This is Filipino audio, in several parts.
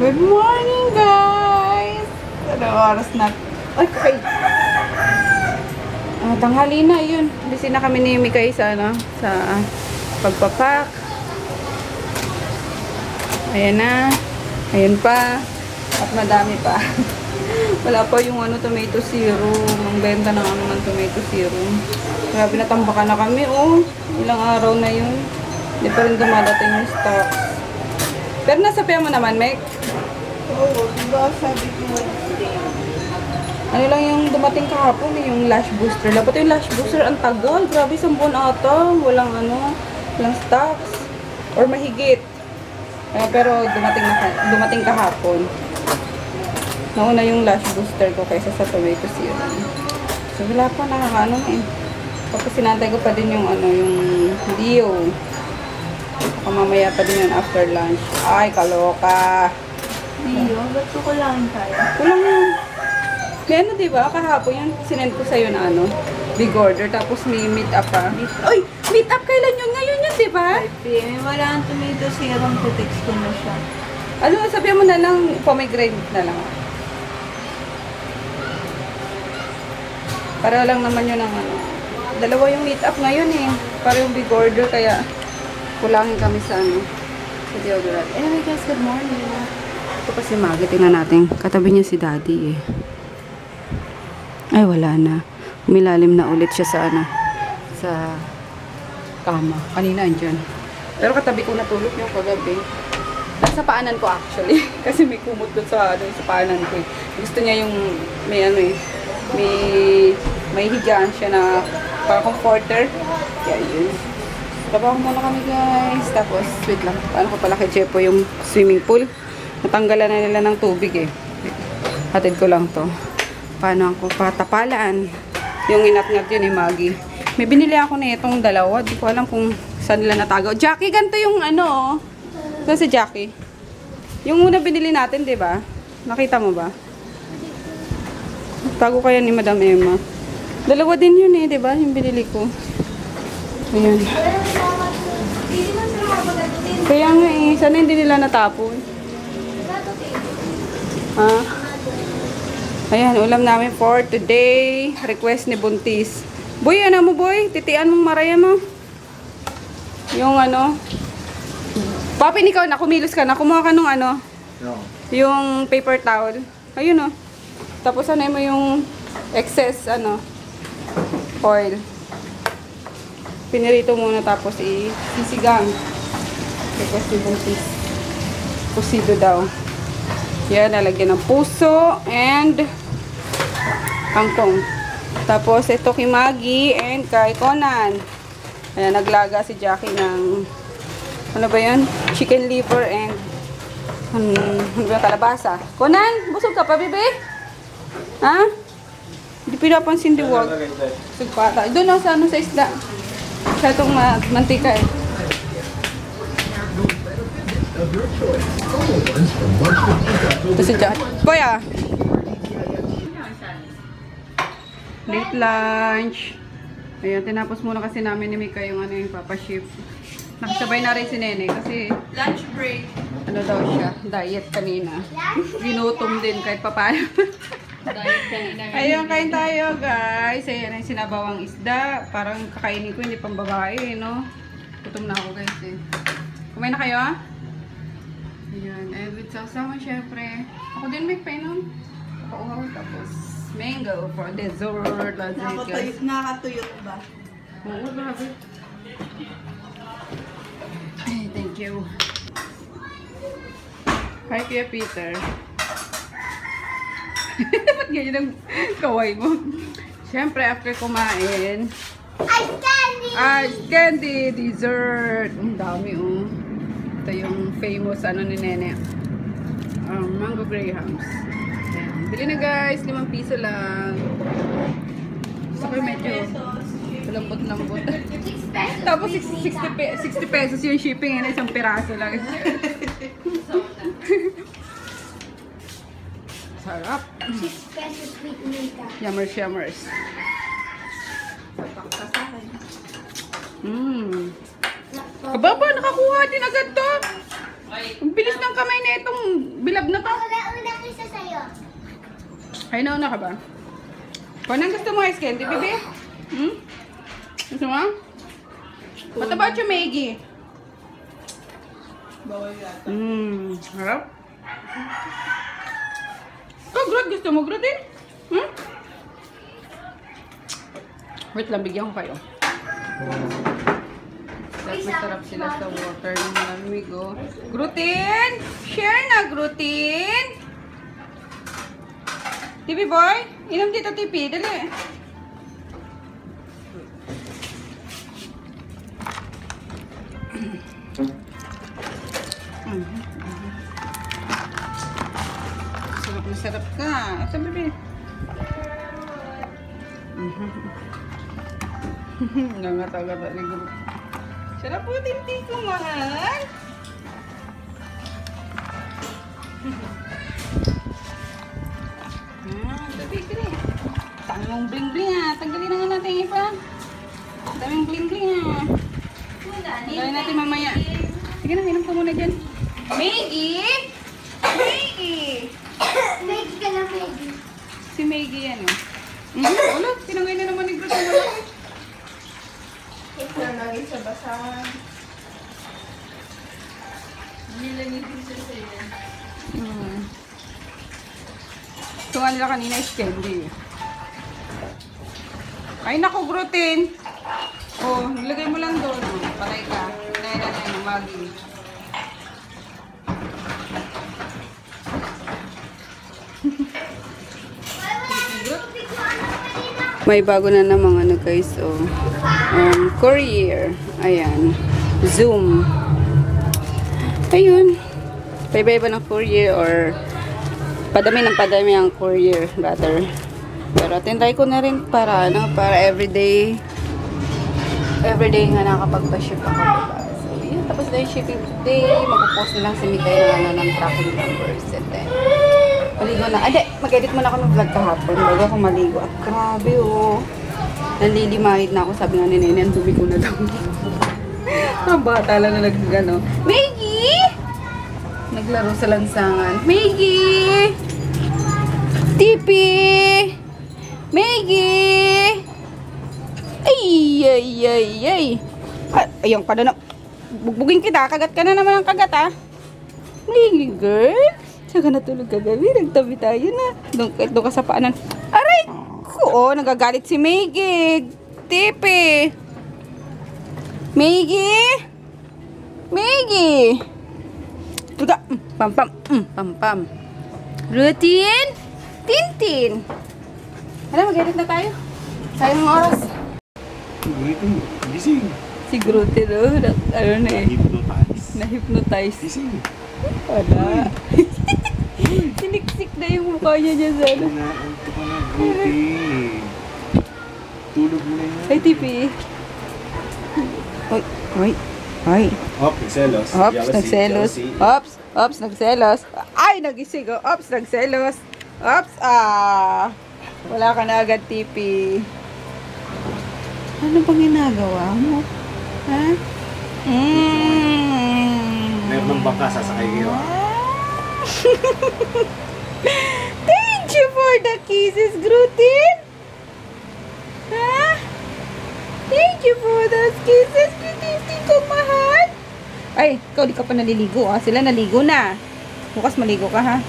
Good morning, guys! Ano oras na? Ay, kay! Tanghali na, yun. Busy na kami ni Mikay sa, sa pagpapak. Ayan na. Ayan pa. At madami pa. Wala pa yung tomato serum. Ang benta ng ng tomato serum. Grabe, natambakan na kami, oh. Ilang araw na yun. Hindi pa rin dumadating yung stocks. Pero nasabihan mo naman, Mek? Oo, diba sabi ko Wednesday. Ano lang yung dumating kahapon, yung lash booster. Dapat yung lash booster ang tagal. Grabe, 10 buwan ata. Walang walang stocks. Or mahigit. Pero dumating kahapon. Nauna yung lash booster ko kaysa sa tomato serum. So wala pa, nakakaano eh. Tapos sinantay ko pa din yung yung Dio. Mamaya pa din yun after lunch. Ay, kaloka. Dio, ba't ko kulangin tayo? Kulang yun. May diba? Kahapon yung sinend ko sa'yo na big order. Tapos may meet up pa. Uy! Meet up kailan yun? Ngayon yun, diba? 5 p.m. Wala ang tomato serum. Text ko na siya. Ano, sabihan mo na lang, pomegranate na lang. Para lang naman yun ang dalawa yung meet up ngayon eh. Para yung big order, kaya kulangin kami sa sa deodorant. Anyway guys, good morning. Ito pa si Maggie, tingnan natin. Katabi niya si Daddy eh. Ay, wala na. Umilalim na ulit siya sa sa kama. Kanina andyan. Pero katabi ko natulog yung kagabi. Nasa paanan ko actually. Kasi may kumot doon sa paanan ko eh. Gusto niya yung may may higaan siya na para comforter. Kaya yun. Trabaho muna kami guys. Tapos, wait lang. Paano ko pala kay Jepo yung swimming pool? Natanggalan na nila ng tubig eh. Hatid ko lang to. Paano ako patapalaan? Yung inat-ngat yun ni Maggie. May binili ako na itong dalawa. Di ko alam kung saan nila natagaw. Jackie, ganito yung Ito si Jackie. Yung una binili natin, di ba? Nakita mo ba? Tago kaya ni Madam Emma. Dalawa din yun eh, di ba? Yung binili ko. Ayan. Kaya nga eh, sana hindi nila natapon. Ha? Ayan, ulam namin for today. Request ni Buntis. Boy, ano mo boy? Titian mong maraya mo. Yung Papin, ikaw na, kumilos ka na. Kumuha ka nung No. Yung paper towel. Ayun Tapos mo yung excess oil. Pinirito muna tapos sisigang. Request ni Buntis. Pusido daw. Yan, nalagyan ng puso and kangkong. Tapos ito kay Maggie and kay Conan. Ayan, naglaga si Jackie ng ano ba yan? Chicken liver and kalabasa. Conan, busog ka pa, bebe? Ha? Hindi pinapansin di wag. Sugpata. Doon lang sa sa isda. Sa itong mantika eh. Ito si Jack. Boy late lunch. Ayan, tinapos muna kasi namin ni Mika yung yung papaship. Nakasabay na rin si Nene kasi Lunch break. Daw siya, diet kanina. Ginutom din kahit papaano. Diet kanina. Ayun, kain tayo guys. Ayan yung sinabawang isda. Parang kakainin ko, hindi pang babae, no? Gutom na ako guys eh. Kumain na kayo Ayan, and with sasama syempre. Ako din may painom. Ako tapos mango for dessert. Nakatuyot ba? Oo, grabe. Ay, thank you. Hi, Kuya Peter. Ba't ganyan ang kaway mo? Siyempre, after kumain, Ice candy! ice candy, dessert. Ang dami, Ito yung famous, ni Nene. Mango Grahams. Ayan. Bili na guys, 5 piso lang. Gusto ko medyo lambot-lambot. Tapos 60 pesos yung shipping, isang piraso lang. Sarap. 6 pesos with Mika. Yummers. Kababa, nakakuha din agad to. Ang bilis ng kamay na itong Bilab na to. Una isa sa'yo. Ay, nauna ka ba? Kung anong gusto mo ice candy, bebe? Hmm? Gusto mo? What about you, Maggie? Bawal yata. Harap? Oh, Groot, gusto mo, Groot din? Hmm? Wait lang, bigyan ko kayo. Masarap sila sa water ng malamig, oh. Grutin! Share na, Grutin! TV boy, inom dito, TV. Dali. Sarap na sarap ka. Ito, bebe. Nangata-gata ni Groot. Sarap po, tinti ko, mahal. Sabi ko rin. Tangang bling-bling tanggalin na nga natin ipa. Daming bling-bling Tanggalin natin mamaya. Sige na, inom ka muna dyan. Maggie! Maggie! Maggie ka na, Maggie. Si Maggie yan Wala, tinangay na naman ni Groot ang malaki. Ito na lagi sa basahan. Nilamig din siya sa'yo. Ito nga nila kanina is candy. Ay, naku, Grootin. Oh, nilagay mo lang doon. Patay ka. Nay, Maggie. May bago na namang ano guys, courier. Ayan. Zoom. Ayun. Paiba-iba ng courier or padami ang courier rather. Pero tinry ko na rin para everyday nga nakapagpa-ship ako, diba? So, yun. Tapos na yung shipping today. Magpo-post na lang si Mikay ng tracking numbers. And then, maligo na. Ade, mag-edit muna ako ng vlog kahapon bago ako maligo. At grabe, oh. Nalilimahid na ako. Sabi nga ni Nene, ang dumi ko na daw. Ang bata lang na nagano. Maggie! Naglaro sa lansangan. Maggie! Tipi! Maggie! Ay! Ayun ka na. Bugbugin kita. Kagat ka na naman ang kagat, ah. Maggie, girl. Saka natulog kagabi. Nagtabi tayo na. Doon ka sa paanan. Aray! Oo, nagagalit si Maggie. Tipi! Maggie! Maggie! Tuga! Pam. Routine! Tintin! Ano, mag-edit na tayo. Sayang ng oras. Gising. Si Grote, no? Ano na eh. Hypnotize. Na-hypnotize. Gising. Wala. Siniksik na yung mukha niya dyan sa ano. Naanto ka na, Grote. Tulog mo na yan. Ay, Tipi. Ay. Hop, nagselos. Ops, nagselos. Ops, nagselos. Ay, nagising. Ops, nagselos. Ops, wala ka na agad, Tipi. Ano bang ginagawa mo? Ha? Meron ng bangka, sasakay kayo. Thank you for the kisses, Grutin. Ha? Thank you for those kisses, Grutin ko, mahal. Ay, ikaw di ka pa naliligo, ah. Sila naligo na. Bukas maligo ka, ha?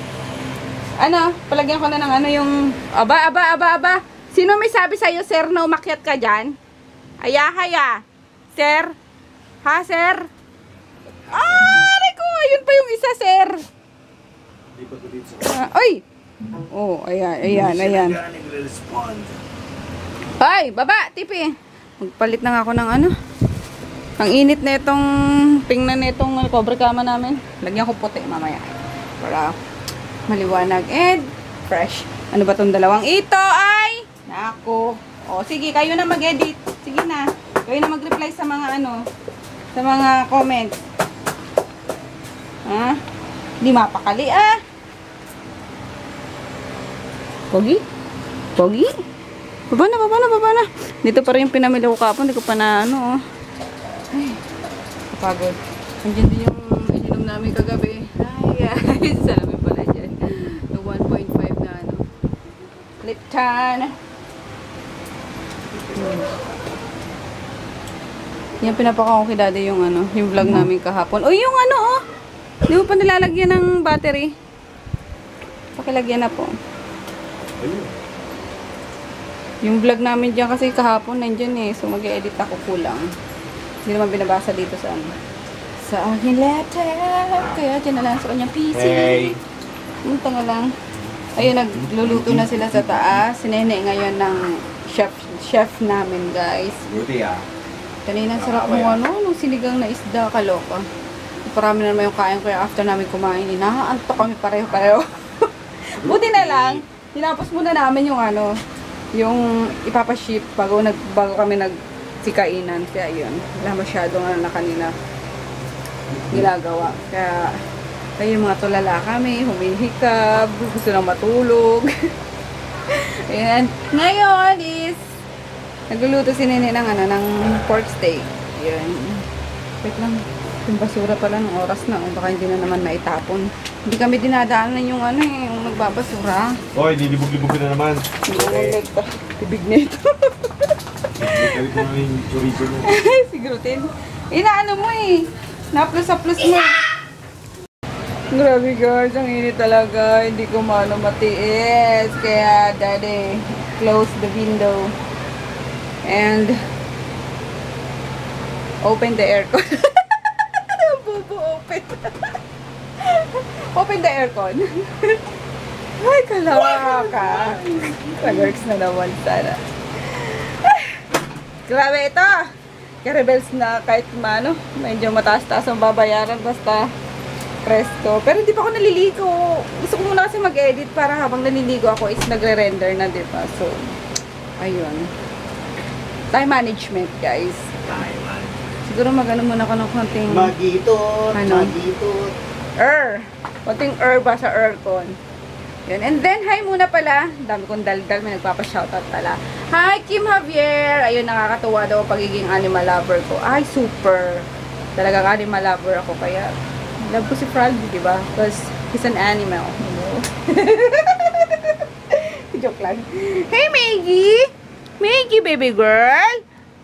Ano? Palagyan ko na ng ano yung... Aba. Sino may sabi sa'yo, sir, na umakyat ka dyan? Haya. Sir? Ha, sir? Aray ko! Ayun pa yung isa, sir. Di ba ko dito sa... Ay! Oh, ayan. Ay, baba, Tipi. Magpalit na nga ako ng ano. Ang init na itong tingnan na itong cover kama namin. Lagyan ko puti mamaya. Para maliwanag and fresh. Ano ba itong dalawang ito ay? Nako. O, sige, kayo na mag-edit. Sige na. Kayo na mag-reply sa mga ano, sa mga comments. Ha? Hindi mapakali, ah. Pogi? Baba na. Dito pa rin yung pinamili ko kapon. Hindi ko pa na ano, oh. Ay, kapagod. Nandiyan din yung ininom namin kagabi. Ay, guys. Salamin pa editan. Yan, pinapakaw ko kay daddy yung ano, yung vlog namin kahapon. O yung ano, oh! Di mo pa nilalagyan ng battery. Pakilagyan na po. Ayun. Yung vlog namin dyan kasi kahapon nandyan eh. So mag-edit ako kulang. Hindi naman binabasa dito sa ano. Sa aking laptop. Kaya dyan na lang sa kanyang PC. Hey! Punta nga lang. Ayun, nagluluto na sila sa taas. Si Nene ngayon ng chef namin, guys. Buti ah. Kanina sarap mo ano, nung sinigang na isda, kaloka. Parami na naman yung kain ko after namin kumain. Inaantok kami pareho-pareho. Buti na lang, tinapos muna namin yung ano, yung ipapaship bago kami nagsikainan. Kaya yun, wala masyadong ano na kanina ginagawa. Kaya yung mga tulala kami, humihikab, gusto nang matulog. Ayan. Ngayon is nagluluto si Nene ng ano, ng pork steak. Ayan. Wait lang. Yung basura pala ng oras na. Baka hindi na naman maitapon. Hindi kami dinadaanan yung ano eh, yung nagbabasura. Hoy, nilibog-libog ka na naman. Hindi ko nagta. Tibig na ito. Kaya ko na yung chorizo mo. Siguro din. Inaano mo eh. Na-plus-a-plus mo. Grabe guys, ang init talaga. Hindi ko maano matiis. Kaya daddy, close the window. And open the aircon. Bubo open. Open the aircon. Ay, kalaka. Nag-works na naman sana. Grabe ito. Rebels na kahit mano, medyo mataas-taas ang babayaran basta presto. Pero hindi pa ako naliligo. Gusto ko muna kasi mag-edit para habang naliligo ako is nagre-render na, diba? So, ayun. Time management, guys. Siguro mag-ano muna ako ng konting Magitot, ano? magitot. Konting ba sa aircon. Yun. And then, hi muna pala. Dami kong daldal. May nagpapa-shoutout pala. Hi, Kim Javier. Ayun, nakakatuwa daw pagiging animal lover ko. Ay, super. Talagang animal lover ako. Kaya, love ko si Froggy, di ba? Because he's an animal. You know? Joke lang. Hey, Maggie! Maggie, baby girl!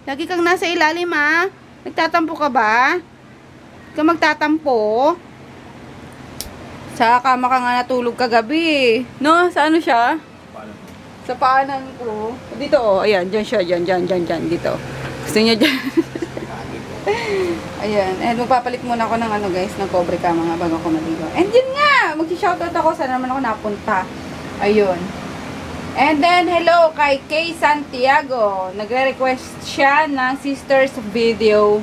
Lagi kang nasa ilalim, ha? Nagtatampo ka ba? Huwag ka magtatampo. Sa kama ka nga natulog kagabi. No? Sa ano siya? Sa paanan ko. Dito, oh. Ayan, dyan siya. Dyan. Dito. Gusto niya dyan. Ayan. And magpapalit muna ako ng ano, guys, ng cobre ka mga bago ako maligo. And yun nga! Mag-shoutout ako. Saan naman ako napunta? Ayun. And then, hello kay Kay Santiago. Nagre-request siya ng sisters video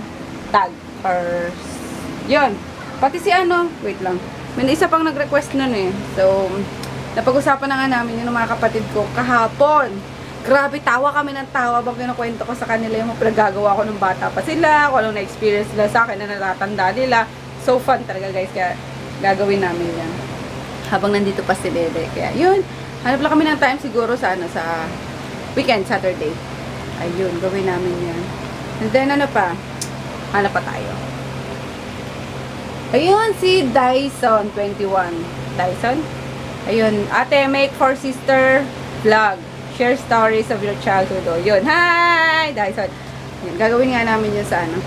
tag. Or, yun. Pati si ano, wait lang. May isa pang nag-request nun eh. So, napag-usapan na nga namin yun ng mga kapatid ko kahapon. Grabe, tawa kami ng tawa bang kinukwento ko sa kanila yung pinagagawa ko nung bata pa sila, kung anong na-experience nila sa akin na natatanda nila. So fun talaga guys, kaya gagawin namin yan. Habang nandito pa si Dede. Kaya yun, hanap lang kami ng time siguro sa, ano, sa weekend, Saturday. Ayun, gawin namin yan. And then ano pa? Hanap pa tayo. Ayun, si Dyson 21. Dyson? Ayun, ate, make for sister vlog. Share stories of your childhood. O, yun. Hi! Dyson. Yun, gagawin nga namin yun sa, ano,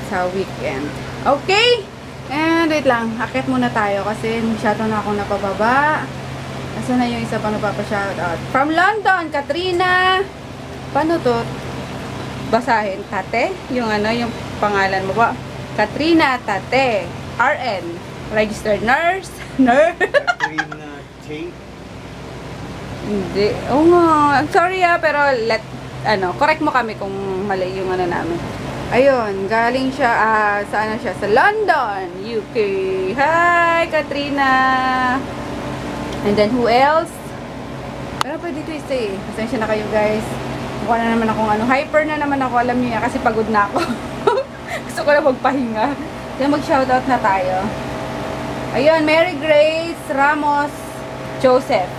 sa weekend. Okay? And wait lang, akit muna tayo kasi masyado na akong napababa. Nasaan na yung isa pang napapashoutout? From London, Katrina! Paano to? Basahin, Tate? Yung ano, yung pangalan mo ba? Katrina Tate. RN. Registered nurse. Nurse. Katrina Tate. Hindi. Oo nga. Sorry pero correct mo kami kung mali yung ano namin. Ayun, galing siya, saan na siya? Sa London, UK. Hi, Katrina! And then, who else? Pero pwede ito isa eh. Pasensya na kayo guys. Mukha na naman akong hyper na naman ako. Alam niyo yan, kasi pagod na ako. Gusto ko na magpahinga. Kaya mag-shoutout na tayo. Ayun, Mary Grace Ramos Joseph.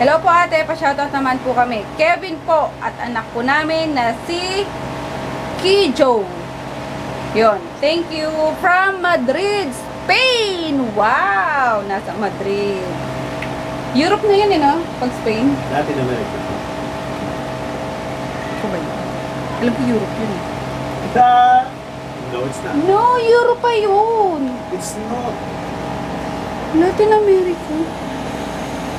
Hello po ate, pa-shoutout naman po kami. Kevin po at anak po namin na si Kijo. Yun, thank you from Madrid, Spain. Wow, nasa Madrid. Europe na yan, no? Pag Spain. Latin America. Ito ba yun? Alam ko Europe yun eh. No, it's not. No, Europe pa yun. It's not. Latin America.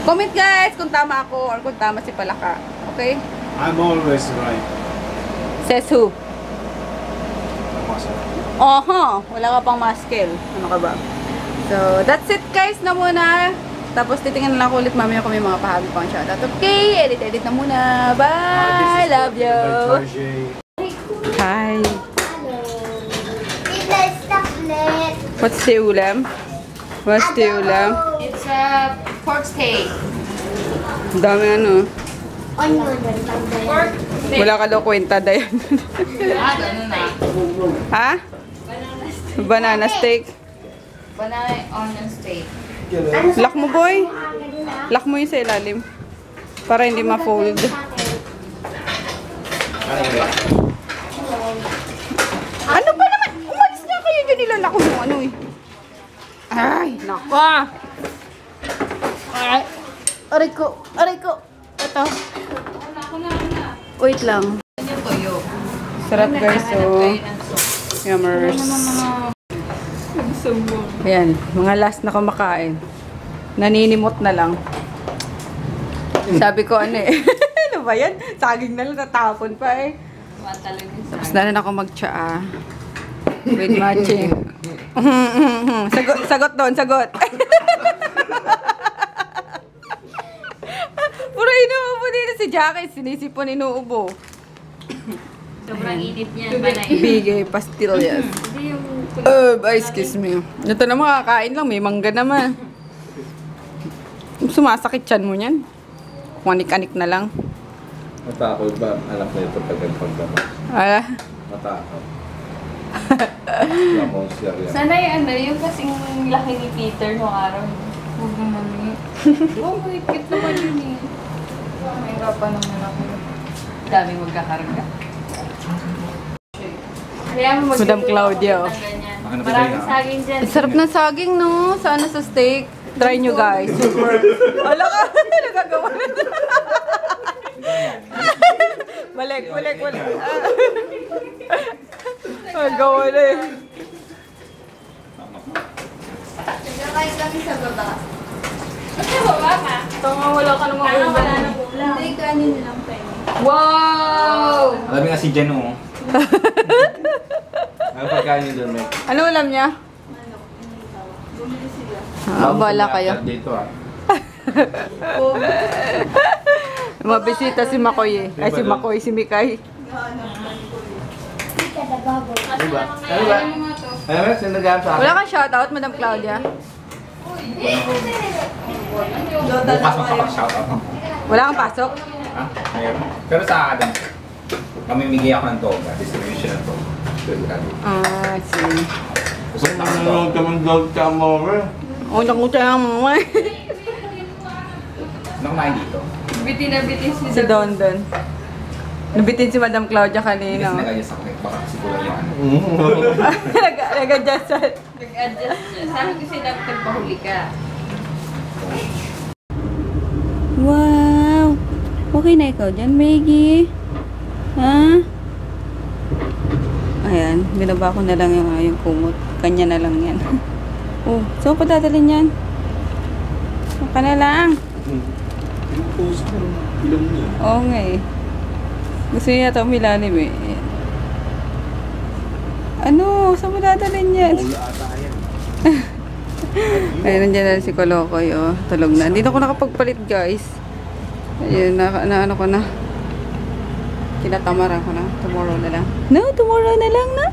Comment guys kung tama ako or kung tama si Palaka. Okay? I'm always right. Says who? Masa. Oho, wala ka pang muscle. Ano ka ba? So, that's it guys na muna. Tapos titingnan lang ako ulit mamaya kung may mga pahabi pang shoutout. Okay, edit na muna. Bye! Love you! Hi! Hello. It's chocolate. What's the ulam? What's the ulam? It's a pork steak. Ang dami ano. Onion. Pork steak. Wala ka daw kwenta dayan. Ganun na. Ha? Banana steak. Banana onion steak. Lock mo boy. Lock mo yung sa ilalim. Para hindi ma-fold. Ano ba naman? Umalis na kayo dyan. Nilalako mo ano eh. Ay, naka. Ay. Aray ko. Aray ko. Ito. Wait lang. Yung toyo. Sarap guys. So, yummers. Ayan. Mga last na kumakain. Naninimot na lang. Sabi ko ano eh. Ano ba yan? Saging na lang. Natapon pa eh. Matalon yung sa Tapos na rin ako mag-tsaa. With matching. Sagot doon, sagot. Puro inuubo dito si Jackie. Sinisipon inuubo. sobrang init niyan. Panay. Bigay, pastillas. Hindi yung Excuse me. Ito na makakain lang. May mangga naman. Sumasakit tiyan mo niyan. Kumanik-anik na lang. Matakot ba? Anak na ito tagal pagdama. Ah, Matakot. Ako siya yan. sana yung yung kasing laki ni Peter nung araw. Huwag naman eh. Oh, may cute naman yun eh. Mahirapan naman ako. Daming magkakarga. Kaya mo Madam Claudia, oh. Maraming saging dyan. ang sarap ng saging, no? Sana sa steak. Try nyo, guys. Super. Wala ka. Nagagawa na. Balik. Nagagawa na eh. Nagkakain kami sa baba. Ito nga, wala ka namang ulam. Hindi, kanin lang tayo. Wow! Alam mo nga si Jen, oh. Ano pagkain niyo doon, Meg? Ano ulam niya? Bala kayo. Dito, ah. Mabisita si Makoy eh. Ay, si Makoy, si Mikay. Ika na babo. Diba? Ano ba? Ano ba? Sino nag-aam sa akin? Wala kang shoutout, Madam Claudia? Bukas makapag-shoutout. Wala kang pasok? Ha? Mayroon. Pero sa akin, mamimigay ako ng toga. Distribution ng toga. Ah, sige. Gusto ko ng toga. Utang-utang mo eh. Ano kumain dito? Bitin na bitin Si Don. Nabitin si Madam Claudia Kasi kanina. nag-adjust ako. Baka siguro yung ano. Nag-adjust sa... Nag-adjust siya. Sa akin kasi dapat nagpahuli ka. Wow! Okay na ikaw dyan, Maggie. Ha? Ayan, binaba ko na lang yung kumot. Kanya na lang yan. Oh, saan ko dadalhin yan? Saan ka na lang? Pinupost ko ng ilong niya. Oo nga eh. Gusto niya ito umilalim eh. Ayan. Ano? Saan mo dadalhin yan? Wala ata yan. Ayun, nandiyan na si Kolokoy, oh. Tulog na. Hindi na ako nakapagpalit, guys. Ayun, ano ko na. Tinatamaran ko na. Tomorrow na lang. No, tomorrow na lang na.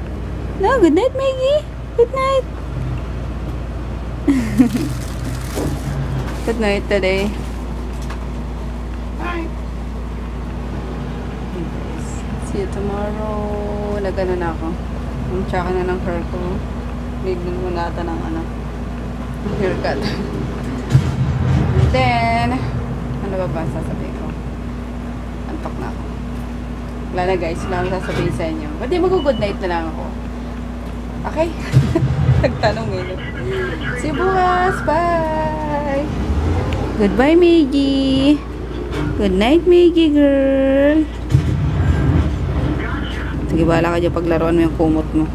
No, good night, Maggie. Good night. Good night today. Bye. See you tomorrow. Nagano na ako. Tsaka na ng hair ko. Bigyan mo nata ng ano. Haircut. Then, ano ba sasabihin ko? Antok na ako. Wala na guys, wala akong sasabihin sa inyo. Ba't di mag-good night na lang ako? Okay? Nagtanong eh. See you bukas. Bye! Goodbye, Meiji. Good night, Meiji girl. Sige, bahala ka dyan paglaruan mo yung kumot mo.